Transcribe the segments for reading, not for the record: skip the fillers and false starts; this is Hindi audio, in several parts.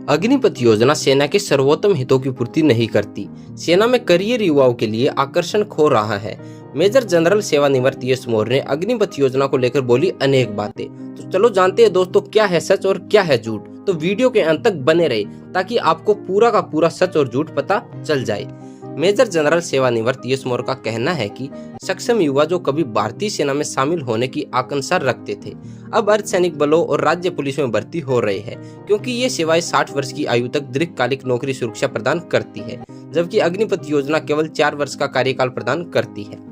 अग्निपथ योजना सेना के सर्वोत्तम हितों की पूर्ति नहीं करती। सेना में करियर युवाओं के लिए आकर्षण खो रहा है। मेजर जनरल सेवानिवृत्त यश मौर्य ने अग्निपथ योजना को लेकर बोली अनेक बातें। तो चलो जानते हैं दोस्तों, क्या है सच और क्या है झूठ। तो वीडियो के अंत तक बने रहे ताकि आपको पूरा का पूरा सच और झूठ पता चल जाए। मेजर जनरल सेवानिवृत्त यश मौर्य का कहना है कि सक्षम युवा जो कभी भारतीय सेना में शामिल होने की आकांक्षा रखते थे, अब अर्धसैनिक बलों और राज्य पुलिस में भर्ती हो रहे हैं, क्योंकि ये सेवाएं 60 वर्ष की आयु तक दीर्घकालिक नौकरी सुरक्षा प्रदान करती है, जबकि अग्निपथ योजना केवल 4 वर्ष का कार्यकाल प्रदान करती है।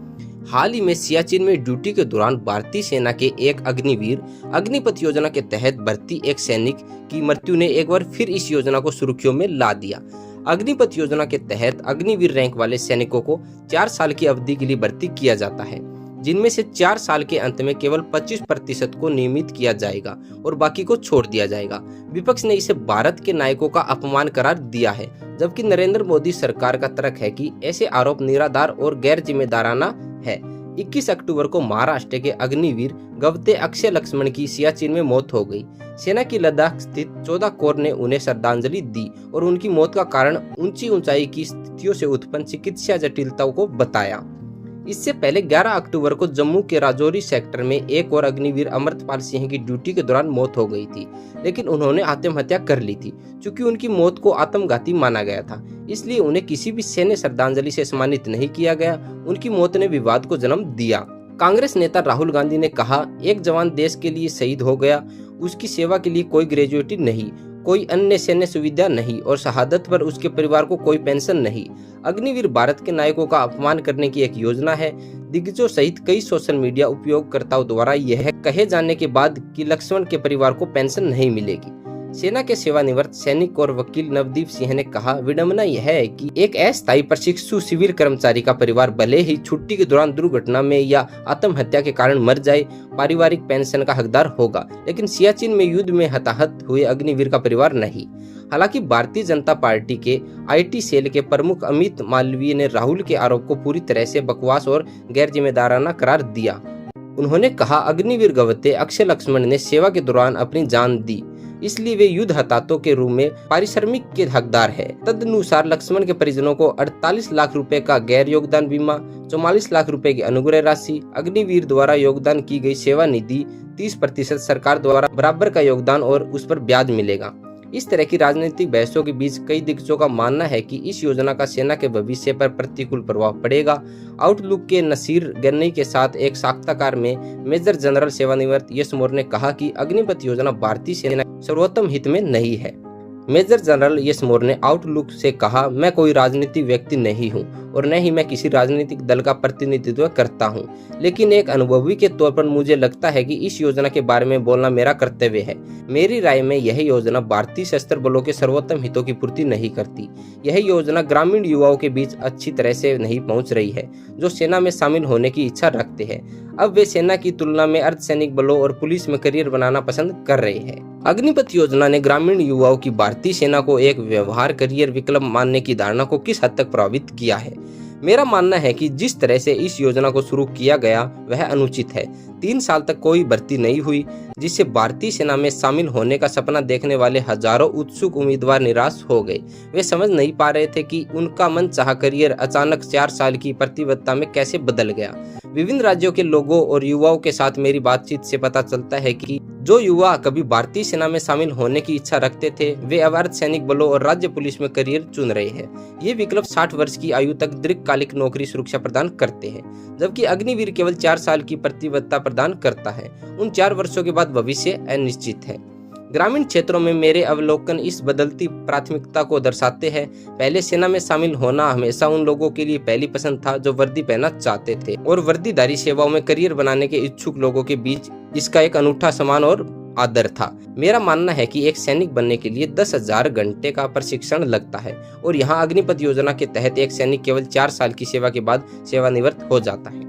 हाल ही में सियाचिन में ड्यूटी के दौरान भारतीय सेना के एक अग्निवीर अग्निपथ योजना के तहत भर्ती एक सैनिक की मृत्यु ने एक बार फिर इस योजना को सुर्खियों में ला दिया। अग्निपथ योजना के तहत अग्निवीर रैंक वाले सैनिकों को 4 साल की अवधि के लिए भर्ती किया जाता है, जिनमें से 4 साल के अंत में केवल 25% को नियमित किया जाएगा और बाकी को छोड़ दिया जाएगा। विपक्ष ने इसे भारत के नायकों का अपमान करार दिया है, जबकि नरेंद्र मोदी सरकार का तर्क है कि ऐसे आरोप निराधार और गैर जिम्मेदाराना है। 21 अक्टूबर को महाराष्ट्र के अग्निवीर गवते अक्षय लक्ष्मण की सियाचिन में मौत हो गई। सेना की लद्दाख स्थित 14 कोर ने उन्हें श्रद्धांजलि दी और उनकी मौत का कारण ऊंची ऊंचाई की स्थितियों से उत्पन्न चिकित्सा जटिलताओं को बताया। इससे पहले 11 अक्टूबर को जम्मू के राजौरी सेक्टर में एक और अग्निवीर अमृतपाल सिंह की ड्यूटी के दौरान मौत हो गई थी, लेकिन उन्होंने आत्महत्या कर ली थी। चूंकि उनकी मौत को आत्मघाती माना गया था, इसलिए उन्हें किसी भी सैन्य श्रद्धांजलि से सम्मानित नहीं किया गया। उनकी मौत ने विवाद को जन्म दिया। कांग्रेस नेता राहुल गांधी ने कहा, एक जवान देश के लिए शहीद हो गया, उसकी सेवा के लिए कोई ग्रेजुएटी नहीं, कोई अन्य सैन्य सुविधा नहीं और शहादत पर उसके परिवार को कोई पेंशन नहीं। अग्निवीर भारत के नायकों का अपमान करने की एक योजना है। दिग्गजों सहित कई सोशल मीडिया उपयोगकर्ताओं द्वारा यह कहे जाने के बाद कि लक्ष्मण के परिवार को पेंशन नहीं मिलेगी। सेना के सेवानिवृत्त सैनिक और वकील नवदीप सिंह ने कहा, विडंबना यह है कि एक अस्थायी प्रशिक्षु सिविल कर्मचारी का परिवार भले ही छुट्टी के दौरान दुर्घटना में या आत्महत्या के कारण मर जाए, पारिवारिक पेंशन का हकदार होगा, लेकिन सियाचिन में युद्ध में हताहत हुए अग्निवीर का परिवार नहीं। हालांकि भारतीय जनता पार्टी के IT सेल के प्रमुख अमित मालवीय ने राहुल के आरोप को पूरी तरह से बकवास और गैर जिम्मेदाराना करार दिया। उन्होंने कहा, अग्निवीर गवते अक्षय लक्ष्मण ने सेवा के दौरान अपनी जान दी, इसलिए वे युद्ध हताहतों के रूप में पारिश्रमिक के हकदार है। तदनुसार लक्ष्मण के परिजनों को 48 लाख रुपए का गैर योगदान बीमा, 44 लाख रुपए की अनुग्रह राशि, अग्निवीर द्वारा योगदान की गई सेवा निधि, 30% सरकार द्वारा बराबर का योगदान और उस पर ब्याज मिलेगा। इस तरह की राजनीतिक बहसों के बीच कई दिग्गजों का मानना है कि इस योजना का सेना के भविष्य पर प्रतिकूल प्रभाव पड़ेगा। आउटलुक के नसीर गन्नई के साथ एक साक्षात्कार में मेजर जनरल सेवानिवृत्त यश मौर्य ने कहा कि अग्निपथ योजना भारतीय सेना सर्वोत्तम हित में नहीं है। मेजर जनरल यश मौर्य ने आउटलुक से कहा, मैं कोई राजनीतिक व्यक्ति नहीं हूं और न ही मैं किसी राजनीतिक दल का प्रतिनिधित्व करता हूं, लेकिन एक अनुभवी के तौर पर मुझे लगता है कि इस योजना के बारे में बोलना मेरा कर्तव्य है। मेरी राय में यह योजना भारतीय सशस्त्र बलों के सर्वोत्तम हितों की पूर्ति नहीं करती। यह योजना ग्रामीण युवाओं के बीच अच्छी तरह से नहीं पहुंच रही है, जो सेना में शामिल होने की इच्छा रखते हैं। अब वे सेना की तुलना में अर्धसैनिक बलों और पुलिस में करियर बनाना पसंद कर रहे हैं। अग्निपथ योजना ने ग्रामीण युवाओं की भारतीय सेना को एक व्यवहार करियर विकल्प मानने की धारणा को किस हद तक प्रभावित किया है। मेरा मानना है कि जिस तरह से इस योजना को शुरू किया गया वह अनुचित है। 3 साल तक कोई भर्ती नहीं हुई, जिससे भारतीय सेना में शामिल होने का सपना देखने वाले हजारों उत्सुक उम्मीदवार निराश हो गए। वे समझ नहीं पा रहे थे कि उनका मनचाहा करियर अचानक 4 साल की प्रतिबद्धता में कैसे बदल गया। विभिन्न राज्यों के लोगों और युवाओं के साथ मेरी बातचीत से पता चलता है कि जो युवा कभी भारतीय सेना में शामिल होने की इच्छा रखते थे, वे अब अर्धसैनिक बलों और राज्य पुलिस में करियर चुन रहे हैं। ये विकल्प 60 वर्ष की आयु तक दीर्घकालिक नौकरी सुरक्षा प्रदान करते हैं, जबकि अग्निवीर केवल 4 साल की प्रतिबद्धता प्रदान करता है। उन 4 वर्षों के बाद भविष्य अनिश्चित है। ग्रामीण क्षेत्रों में मेरे अवलोकन इस बदलती प्राथमिकता को दर्शाते हैं। पहले सेना में शामिल होना हमेशा उन लोगों के लिए पहली पसंद था जो वर्दी पहनना चाहते थे, और वर्दीधारी सेवाओं में करियर बनाने के इच्छुक लोगों के बीच इसका एक अनूठा सम्मान और आदर था। मेरा मानना है कि एक सैनिक बनने के लिए 10,000 घंटे का प्रशिक्षण लगता है, और यहाँ अग्निपथ योजना के तहत एक सैनिक केवल 4 साल की सेवा के बाद सेवानिवृत्त हो जाता है।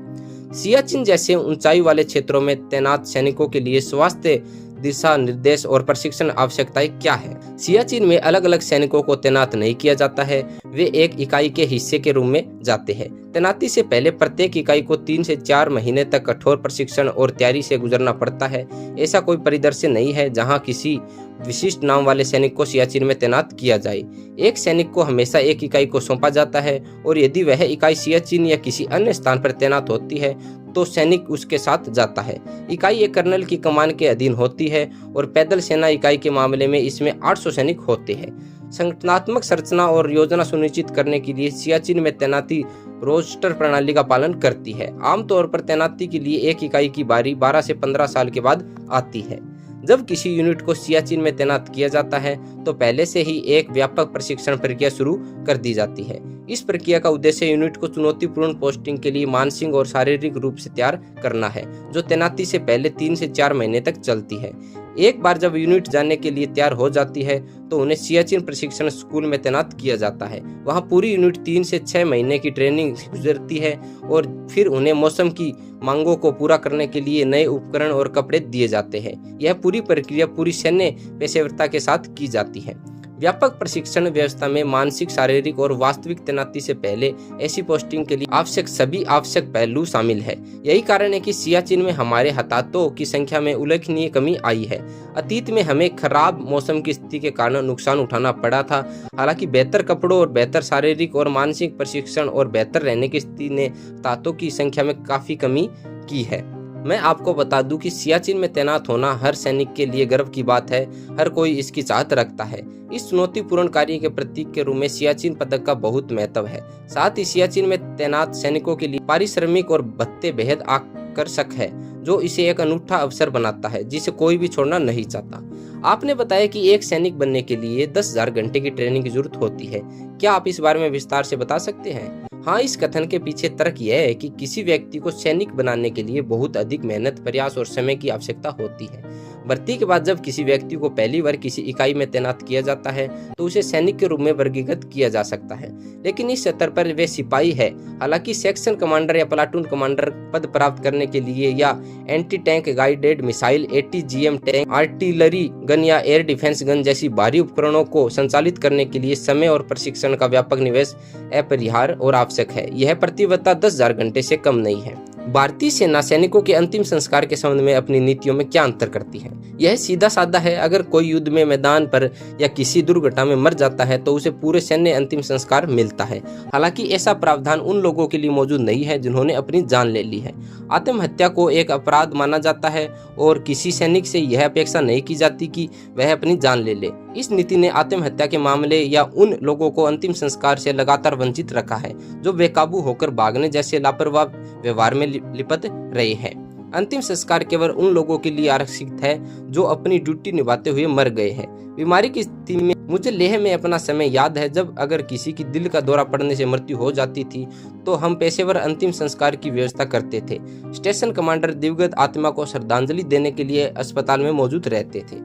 सियाचिन जैसे ऊंचाई वाले क्षेत्रों में तैनात सैनिकों के लिए स्वास्थ्य दिशा निर्देश और प्रशिक्षण आवश्यकताएं क्या है। सियाचिन में अलग अलग सैनिकों को तैनात नहीं किया जाता है, वे एक इकाई के हिस्से के रूप में जाते हैं। तैनाती से पहले प्रत्येक इकाई को 3 से 4 महीने तक कठोर प्रशिक्षण और तैयारी से गुजरना पड़ता है। ऐसा कोई परिदृश्य नहीं है जहां किसी विशिष्ट नाम वाले सैनिक को सियाचिन में तैनात किया जाए। एक सैनिक को हमेशा एक इकाई को सौंपा जाता है और यदि वह इकाई सियाचिन या किसी अन्य स्थान पर तैनात होती है तो सैनिक उसके साथ जाता है। इकाई एक कर्नल की कमान के अधीन होती है और पैदल सेना इकाई के मामले में इसमें 800 सैनिक होते हैं। संगठनात्मक संरचना और योजना सुनिश्चित करने के लिए सियाचिन में तैनाती रोस्टर प्रणाली का पालन करती है। आमतौर पर तैनाती के लिए एक इकाई की बारी 12 से 15 साल के बाद आती है। जब किसी यूनिट को सियाचिन में तैनात किया जाता है तो पहले से ही एक व्यापक प्रशिक्षण प्रक्रिया शुरू कर दी जाती है। इस प्रक्रिया का उद्देश्य यूनिट को चुनौतीपूर्ण पोस्टिंग के लिए मानसिक और शारीरिक रूप से तैयार करना है, जो तैनाती से पहले 3 से 4 महीने तक चलती है। एक बार जब यूनिट जाने के लिए तैयार हो जाती है तो उन्हें सियाचिन प्रशिक्षण स्कूल में तैनात किया जाता है। वहां पूरी यूनिट 3 से 6 महीने की ट्रेनिंग गुजरती है और फिर उन्हें मौसम की मांगों को पूरा करने के लिए नए उपकरण और कपड़े दिए जाते हैं। यह पूरी प्रक्रिया पूरी सैन्य पेशेवरता के साथ की जाती है। व्यापक प्रशिक्षण व्यवस्था में मानसिक, शारीरिक और वास्तविक तैनाती से पहले ऐसी पोस्टिंग के लिए आवश्यक सभी आवश्यक पहलू शामिल है। यही कारण है कि सियाचिन में हमारे हताहतों की संख्या में उल्लेखनीय कमी आई है। अतीत में हमें खराब मौसम की स्थिति के कारण नुकसान उठाना पड़ा था। हालांकि बेहतर कपड़ों और बेहतर शारीरिक और मानसिक प्रशिक्षण और बेहतर रहने की स्थिति ने हताहतों की संख्या में काफी कमी की है। मैं आपको बता दूं कि सियाचिन में तैनात होना हर सैनिक के लिए गर्व की बात है। हर कोई इसकी चाहत रखता है। इस चुनौतीपूर्ण कार्य के प्रतीक के रूप में सियाचिन पदक का बहुत महत्व है। साथ ही सियाचिन में तैनात सैनिकों के लिए पारिश्रमिक और भत्ते बेहद आकर्षक है, जो इसे एक अनूठा अवसर बनाता है जिसे कोई भी छोड़ना नहीं चाहता। आपने बताया कि एक सैनिक बनने के लिए 10,000 घंटे की ट्रेनिंग की जरूरत होती है। क्या आप इस बारे में विस्तार से बता सकते हैं? हाँ, इस कथन के पीछे तर्क यह है कि किसी व्यक्ति को सैनिक बनाने के लिए बहुत अधिक मेहनत, प्रयास और समय की आवश्यकता होती है। भर्ती के बाद जब किसी व्यक्ति को पहली बार किसी इकाई में तैनात किया जाता है तो उसे सैनिक के रूप में वर्गीकृत किया जा सकता है, लेकिन इस स्तर पर वे सिपाही है। हालांकि सेक्शन कमांडर या प्लाटून कमांडर पद प्राप्त करने के लिए या anti tank guided missile, ATGM tank, artillery gun या एयर डिफेंस गन जैसी भारी उपकरणों को संचालित करने के लिए समय और प्रशिक्षण का व्यापक निवेश अपरिहार्य और आवश्यक है। यह प्रतिबद्धता 10,000 घंटे से कम नहीं है। भारतीय सेना सैनिकों के अंतिम संस्कार के संबंध में अपनी नीतियों में क्या अंतर करती है? यह सीधा साधा है। अगर कोई युद्ध में मैदान पर या किसी दुर्घटना में मर जाता है तो उसे पूरे सैन्य अंतिम संस्कार मिलता है। हालांकि ऐसा प्रावधान उन लोगों के लिए मौजूद नहीं है जिन्होंने अपनी जान ले ली है। आत्महत्या को एक अपराध माना जाता है और किसी सैनिक से यह अपेक्षा नहीं की जाती कि वह अपनी जान ले ले। इस नीति ने आत्महत्या के मामले या उन लोगों को अंतिम संस्कार से लगातार वंचित रखा है जो बेकाबू होकर भागने जैसे लापरवाह व्यवहार में लिपट रहे हैं। अंतिम संस्कार केवल उन लोगों के लिए आरक्षित है जो अपनी ड्यूटी निभाते हुए मर गए हैं। बीमारी की स्थिति में मुझे लेह में अपना समय याद है जब अगर किसी की दिल का दौरा पड़ने से मृत्यु हो जाती थी तो हम पेशेवर अंतिम संस्कार की व्यवस्था करते थे। स्टेशन कमांडर दिवंगत आत्मा को श्रद्धांजलि देने के लिए अस्पताल में मौजूद रहते थे।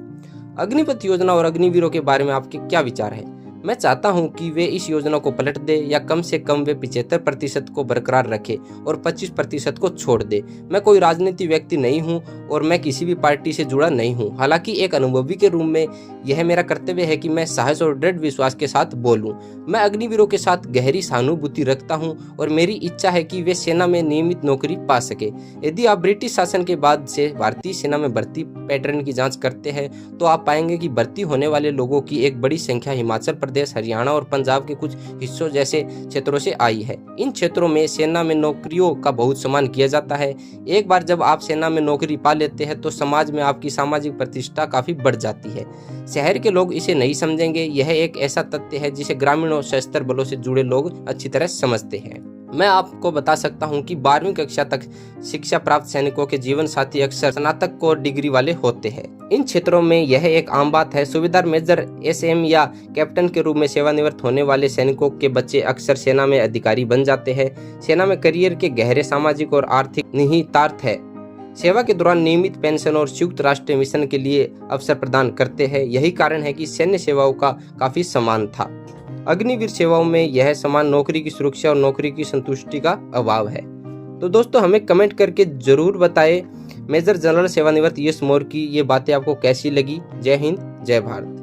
अग्निपथ योजना और अग्निवीरों के बारे में आपके क्या विचार है? मैं चाहता हूं कि वे इस योजना को पलट दे या कम से कम वे 75% को बरकरार रखे और 25% को छोड़ दे। मैं कोई राजनीतिक व्यक्ति नहीं हूं और मैं किसी भी पार्टी से जुड़ा नहीं हूं। हालांकि एक अनुभवी के रूप में यह मेरा कर्तव्य है कि मैं साहस और दृढ़ विश्वास के साथ बोलूं। मैं अग्निवीरों के साथ गहरी सहानुभूति रखता हूं और मेरी इच्छा है कि वे सेना में नियमित नौकरी पा सके। यदि आप ब्रिटिश शासन के बाद से भारतीय सेना में भर्ती पैटर्न की जाँच करते हैं तो आप पाएंगे कि भर्ती होने वाले लोगों की एक बड़ी संख्या हिमाचल प्रदेश, हरियाणा और पंजाब के कुछ हिस्सों जैसे क्षेत्रों से आई है। इन क्षेत्रों में सेना में नौकरियों का बहुत सम्मान किया जाता है। एक बार जब आप सेना में नौकरी पा लेते हैं तो समाज में आपकी सामाजिक प्रतिष्ठा काफी बढ़ जाती है। शहर के लोग इसे नहीं समझेंगे। यह एक ऐसा तथ्य है जिसे ग्रामीण और सशस्त्र बलों से जुड़े लोग अच्छी तरह समझते हैं। मैं आपको बता सकता हूं कि 12वीं कक्षा तक शिक्षा प्राप्त सैनिकों के जीवन साथी अक्सर स्नातक को डिग्री वाले होते हैं। इन क्षेत्रों में यह एक आम बात है। सूबेदार, मेजर, SM या कैप्टन के रूप में सेवानिवृत्त होने वाले सैनिकों के बच्चे अक्सर सेना में अधिकारी बन जाते हैं। सेना में करियर के गहरे सामाजिक और आर्थिक निहितार्थ है। सेवा के दौरान नियमित पेंशन और संयुक्त राष्ट्र मिशन के लिए अवसर प्रदान करते हैं। यही कारण है कि सैन्य सेवाओं का काफी सम्मान था। अग्निवीर सेवाओं में यह समान नौकरी की सुरक्षा और नौकरी की संतुष्टि का अभाव है। तो दोस्तों, हमें कमेंट करके जरूर बताएं मेजर जनरल सेवानिवृत्त यश मौर्य की ये बातें आपको कैसी लगी। जय हिंद, जय भारत।